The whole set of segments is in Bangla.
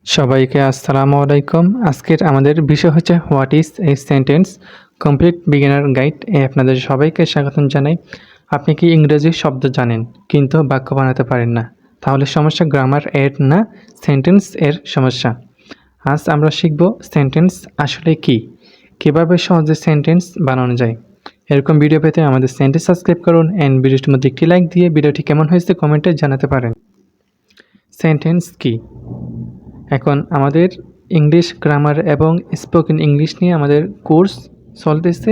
সবাইকে আসসালামু আলাইকুম। আজকের আমাদের বিষয় হচ্ছে what is a sentence complete beginner guide এ আপনাদের সবাইকে স্বাগতম জানাই। আপনি কি ইংরেজি শব্দ জানেন কিন্তু বাক্য বানাতে পারেন না? তাহলে সমস্যা গ্রামার এর না, সেন্টেন্স এর সমস্যা। আজ আমরা শিখব সেন্টেন্স আসলে কি, কীভাবে সহজে সেন্টেন্স বানানো যায়। এরকম ভিডিও পেতে আমাদের চ্যানেলটি সাবস্ক্রাইব করুন অ্যান্ড ভিডিওটির মধ্যে একটি লাইক দিয়ে ভিডিওটি কেমন হয়েছে কমেন্টে জানাতে পারেন। সেন্টেন্স কি? এখন আমাদের ইংলিশ গ্রামার এবং স্পোকেন ইংলিশ নিয়ে আমাদের কোর্স চলতেছে।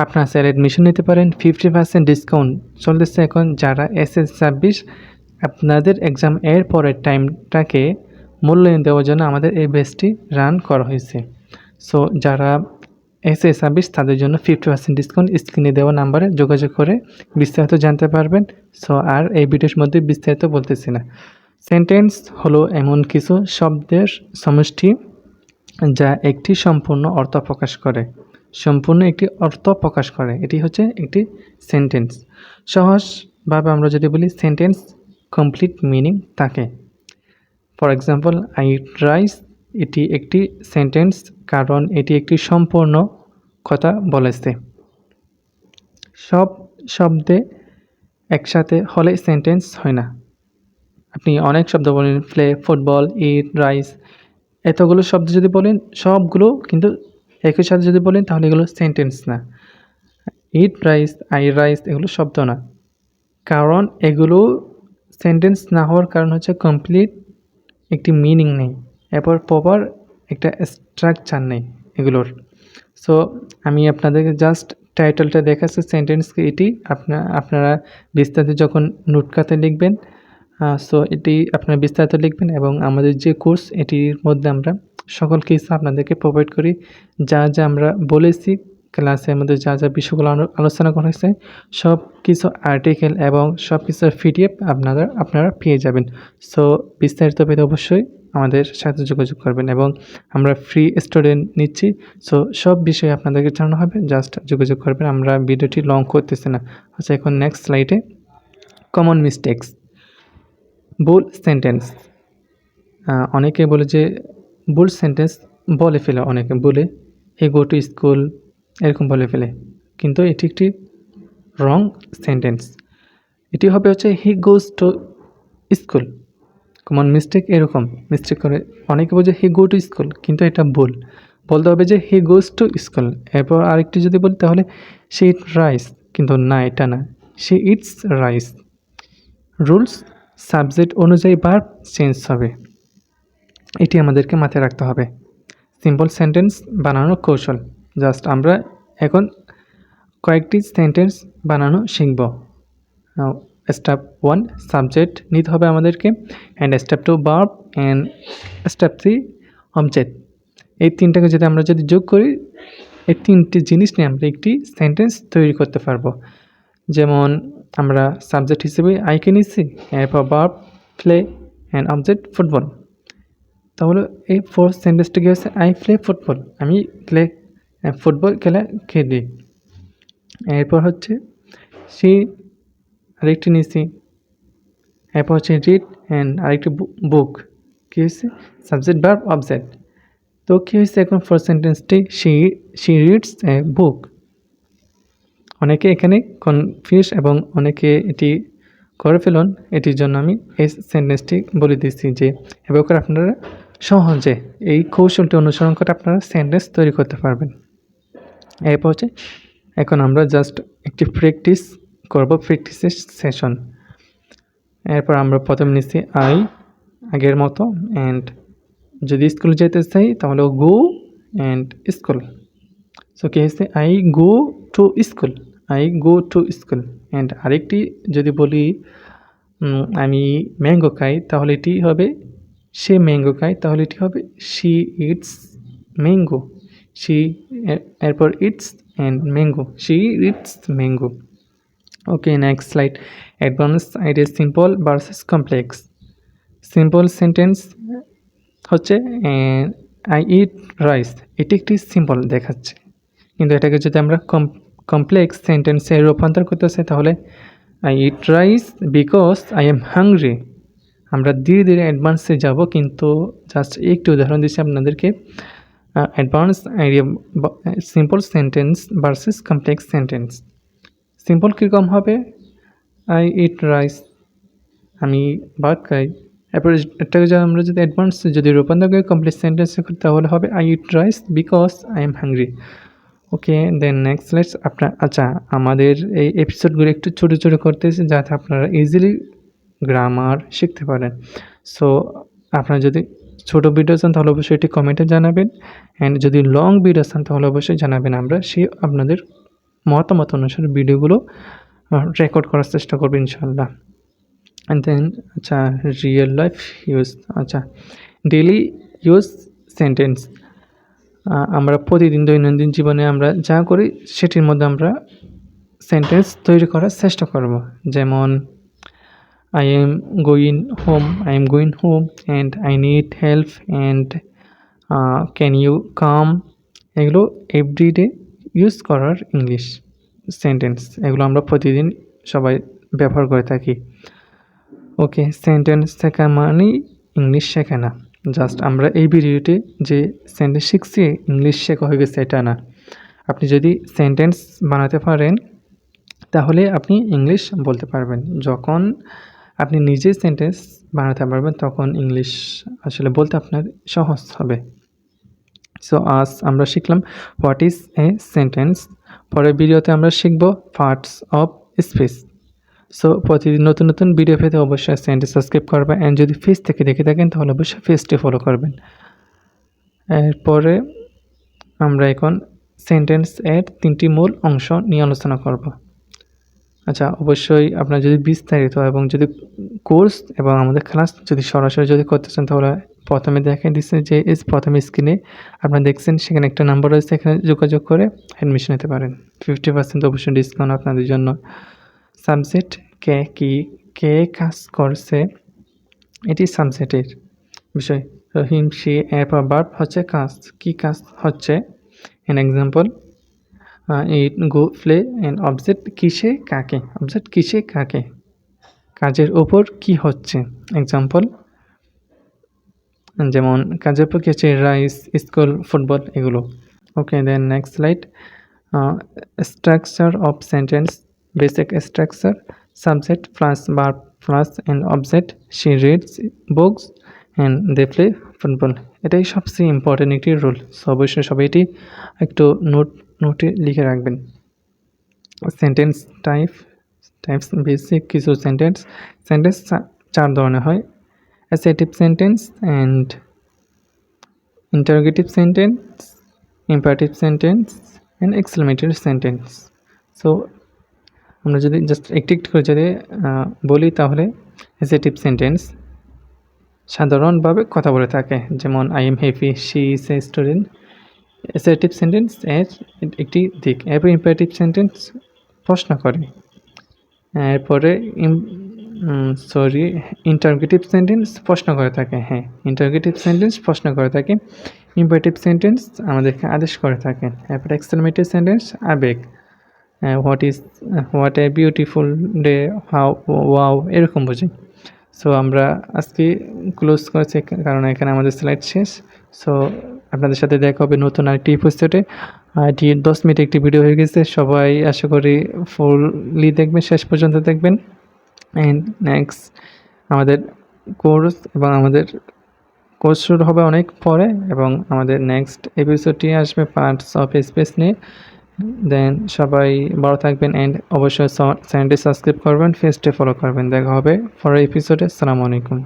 আপনারা স্যার অ্যাডমিশন নিতে পারেন। 50% ডিসকাউন্ট চলতেছে এখন। যারা SS26 আপনাদের এক্সাম এর পরের টাইমটাকে মূল্যায়ন দেওয়ার জন্য আমাদের এই ব্যাচটি রান করা হয়েছে। সো যারা SS26 তাদের জন্য 50% ডিসকাউন্ট স্ক্রিনে দেওয়া নাম্বারে যোগাযোগ করে বিস্তারিত জানতে পারবেন। সো আর এই ভিডিওর মধ্যে বিস্তারিত বলতেছি না। সেন্টেন্স হলো এমন কিছু শব্দের সমষ্টি যা একটি সম্পূর্ণ অর্থ প্রকাশ করে। এটি হচ্ছে একটি সেন্টেন্স। সহজভাবে আমরা যদি বলি সেন্টেন্স কমপ্লিট মিনিং থাকে। For example, I eat rice, এটি একটি সেন্টেন্স কারণ এটি একটি সম্পূর্ণ কথা বলেছে। সব শব্দে একসাথে হলে সেন্টেন্স হয় না। আপনি অনেক শব্দ বলেন, প্লে, ফুটবল, ইট, রাইস, এতগুলো শব্দ যদি বলেন সবগুলো কিন্তু একই সাথে যদি বলেন তাহলে এগুলো সেন্টেন্স না। ইট রাইস, আই রাইস এগুলো শব্দ না, কারণ এগুলো সেন্টেন্স না হওয়ার কারণ হচ্ছে কমপ্লিট একটি মিনিং নেই, এরপর প্রপার একটা স্ট্রাকচার নেই এগুলোর। সো আমি আপনাদেরকে জাস্ট টাইটেলটা দেখাচ্ছি সেন্টেন্স এটি। আপনারা বিস্তারিত যখন নোটখাতে লিখবেন, সো এটি আপনারা বিস্তারিত লিখবেন এবং আমাদের যে কোর্স এটির মধ্যে আমরা সকল কিছু আপনাদেরকে প্রোভাইড করি। যা আমরা বলেছি ক্লাসের মধ্যে, যা বিষয়গুলো আলোচনা করা হয়েছে, সব কিছু আর্টিকেল এবং সব কিছুর PDF আপনারা পেয়ে যাবেন। সো বিস্তারিত পেতে অবশ্যই আমাদের সাথে যোগাযোগ করবেন এবং আমরা ফ্রি স্টুডেন্ট নিচ্ছি। সো সব বিষয়ে আপনাদেরকে জানানো হবে, জাস্ট যোগাযোগ করবেন। আমরা ভিডিওটি লং করতেছি না। আচ্ছা, এখন নেক্সট স্লাইডে কমন মিস্টেক্স। ভুল সেন্টেন্স। অনেকে বলে যে ভুল সেন্টেন্স বলে ফেলে, অনেকে বলে হি গো টু স্কুল এরকম বলে ফেলে, কিন্তু এটি একটি রং সেন্টেন্স। এটি হবে হচ্ছে he goes to school. Common mistake এরকম মিস্টেক করে অনেকে বলছে হি গো টু স্কুল, কিন্তু এটা ভুল। বলতে হবে যে হি গোজ টু স্কুল। এরপর আরেকটি যদি বলি তাহলে শি ইট রাইস, কিন্তু না, এটা না, she eats rice. Rules subject অনুযায়ী ভার্ব চেঞ্জ হবে, এটি আমাদেরকে মাথায় রাখতে হবে। সিম্পল সেন্টেন্স বানানোর কৌশল, জাস্ট আমরা এখন কয়েকটি সেন্টেন্স বানানো শিখব। স্টেপ 1 সাবজেক্ট নিতে হবে আমাদেরকে, and step 2 verb, and step 3 object. এই তিনটাকে আমরা যদি যোগ করি, এই তিনটি জিনিস নিয়ে আমরা একটি সেন্টেন্স তৈরি করতে পারবো। যেমন আমরা সাবজেক্ট হিসেবে আইকে নিচ্ছি, এরপর verb play, and object football. তাহলে এই ফোর্থ সেন্টেন্সটি কী হচ্ছে, আই প্লে ফুটবল, আমি ফুটবল খেলি। এরপর হচ্ছে সি, আরেকটি নিচ্ছি, এরপর হচ্ছে রিড, অ্যান্ড আরেকটি বুক। কী হচ্ছে, সাবজেক্ট ভার্ব অবজেক্ট। তো কী হয়েছে এখন ফোর্থ সেন্টেন্সটি, শি রিডস এ বুক। অনেকে এখানে কনফিউজ এবং অনেকে এটি করে ফেলুন, এটির জন্য আমি এই সেন্টেন্সটি বলে দিচ্ছি যে এবার করে আপনারা সহজে এই কৌশলটি অনুসরণ করে আপনারা সেন্টেন্স তৈরি করতে পারবেন। এরপর হচ্ছে এখন আমরা জাস্ট একটি প্র্যাকটিস করব, প্র্যাকটিসের সেশন। এরপর আমরা প্রথমে নিচ্ছি আই, আগের মতো, অ্যান্ড যদি স্কুল যেতে চাই তাহলে গো অ্যান্ড স্কুল। সো কী হয়েছে, I go to school, I go to school. And আরেকটি যদি বলি আমি ম্যাঙ্গো খাই, তাহলে এটি হবে সে ম্যাঙ্গো খায়, তাহলে এটি হবে শি ইটস ম্যাঙ্গো। শি, এরপর its and mango, she eats mango. Okay, next slide. Advance idea, simple versus complex. Simple sentence হচ্ছে আই ইট রাইস, এটি একটি সিম্পল দেখাচ্ছে, কিন্তু এটাকে যদি আমরা কমপ্লেক্স সেন্টেন্সে রূপান্তর করতে চাই তাহলে I eat rice because I am hungry. আমরা ধীরে ধীরে অ্যাডভান্সে যাব, কিন্তু জাস্ট একটি উদাহরণ দিচ্ছি আপনাদেরকে। Advance idea, simple sentence versus complex sentence. Simple কীরকম হবে? আই ইট রাইস, আমি ভাত খাই। এরপরে এটাকে যদি আমরা যদি অ্যাডভান্স যদি রূপান্তর করে কমপ্লেক্স সেন্টেন্সে করি তাহলে হবে I eat rice because I am hungry. Okay, then next let's আচ্ছা, আমাদের এই এপিসোডগুলো একটু ছোটো ছোটো করতেছি যাতে আপনারা ইজিলি গ্রামার শিখতে পারেন। সো আপনারা যদি ছোটো ভিডিও চান তাহলে অবশ্যই এটি কমেন্টে জানাবেন, অ্যান্ড যদি লং ভিডিও চান তাহলে অবশ্যই জানাবেন। আমরা সেই আপনাদের মতামত অনুসারে ভিডিওগুলো রেকর্ড করার চেষ্টা করবো ইনশাল্লাহ। অ্যান্ড দেন আচ্ছা, রিয়েল লাইফ ইউজ, আচ্ছা ডেইলি ইউজ সেন্টেন্স। আমরা প্রতিদিন দৈনন্দিন জীবনে আমরা যা করি সেটির মধ্যে আমরা সেন্টেন্স তৈরি করার চেষ্টা করব। যেমন I am going home and I need help and can you come, এগুলো এভরিডে ইউজ করার ইংলিশ সেন্টেন্স, এগুলো আমরা প্রতিদিন সবাই ব্যবহার করে থাকি। ওকে, সেন্টেন্স শেখা মানেই ইংলিশ শেখা না। জাস্ট আমরা এই ভিডিওতে যে সেন্টেন্স শিখছি ইংলিশ শেখা হয়ে গেছে এটা না। আপনি যদি সেন্টেন্স বানাতে পারেন তাহলে আপনি ইংলিশ বলতে পারবেন। যখন আপনি নিজেই সেন্টেন্স বানাতে পারবেন তখন ইংলিশ আসলে বলতে আপনার সহজ হবে। সো আজ আমরা শিখলাম হোয়াট ইজ এ সেন্টেন্স। পরের ভিডিওতে আমরা শিখব পার্টস অফ স্পিচ। সো প্রতিদিন নতুন নতুন ভিডিও পেতে অবশ্যই চ্যানেলটি সাবস্ক্রাইব করবেন, অ্যান্ড যদি ফেস থেকে দেখে থাকেন তাহলে অবশ্যই ফেসটি ফলো করবেন। এরপরে আমরা এখন সেন্টেন্স এর 3টি মূল অংশ নিয়ে আলোচনা করব। আচ্ছা, অবশ্যই আপনারা যদি বিস্তারিত এবং যদি কোর্স এবং আমাদের ক্লাস যদি সরাসরি যদি করতে চান তাহলে প্রথমে দেখাই দিচ্ছে যে প্রথমে স্ক্রিনে আপনারা দেখছেন সেখানে একটা নাম্বার রয়েছে, এখানে যোগাযোগ করে অ্যাডমিশন নিতে পারেন। 50% অবশ্যই ডিসকাউন্ট আপনাদের জন্য। সাবজেক্ট কে কাজ করছে, এটি সাবজেক্টের বিষয়। হিম সি ভার্ব হচ্ছে কাজ, কি কাজ হচ্ছে। An example it go play and object কিসে কাকে, অবজেক্ট কিসে কাকে, কাজের ওপর কি হচ্ছে। এক্সাম্পল যেমন কাজের ওপর কি হচ্ছে, রাইস, স্কুল, ফুটবল, এগুলো। Okay, then next slide. Structure of sentence, basic structure, subject plus verb plus and object, she reads books and they play football. এটাই সবচেয়ে ইম্পর্টেন্ট একটি রুল। সো অবশ্যই সবাই এটি একটু নোটে লিখে রাখবেন। সেন্টেন্স টাইপস বেসিক কিছু সেন্টেন্স 4 ধরনের হয়: assertive sentence and interrogative sentence, imperative sentence and exclamatory sentence. So আমরা যদি জাস্ট একটু করে যদি বলি তাহলে অ্যাসার্টিভ সেন্টেন্স সাধারণভাবে কথা বলে থাকে, যেমন I am happy, she is a student. Assertive sentence এর একটি দিক। এরপর ইম্পারেটিভ সেন্টেন্স প্রশ্ন করে। এরপরে ইন্টারোগেটিভ সেন্টেন্স প্রশ্ন করে থাকে। হ্যাঁ, ইন্টারোগেটিভ সেন্টেন্স প্রশ্ন করে থাকে। ইম্পারেটিভ সেন্টেন্স আমাদেরকে আদেশ করে থাকে। এরপর এক্সক্লেমেটরি সেন্টেন্স আবেগ, what a beautiful day, how, wow, এরকম বুঝি। সো আমরা আজকে ক্লোজ করেছি কারণ এখানে আমাদের স্লাইড শেষ। সো আপনাদের সাথে দেখা হবে নতুন আরেকটি এপিসোডে। এটি 10 মিনিট একটি ভিডিও হয়ে গেছে, সবাই আশা করি ফুললি দেখবেন, শেষ পর্যন্ত দেখবেন। অ্যান্ড নেক্সট আমাদের কোর্স শুরু হবে অনেক পরে, এবং আমাদের নেক্সট এপিসোডটি আসবে পার্টস অফ স্পিচ নিয়ে। দেন সবাই ভালো থাকবেন, অ্যান্ড অবশ্যই চ্যানেলটি সাবস্ক্রাইব করবেন, পেজটি ফলো করবেন। দেখা হবে পরের এপিসোডে। আসসালামু আলাইকুম।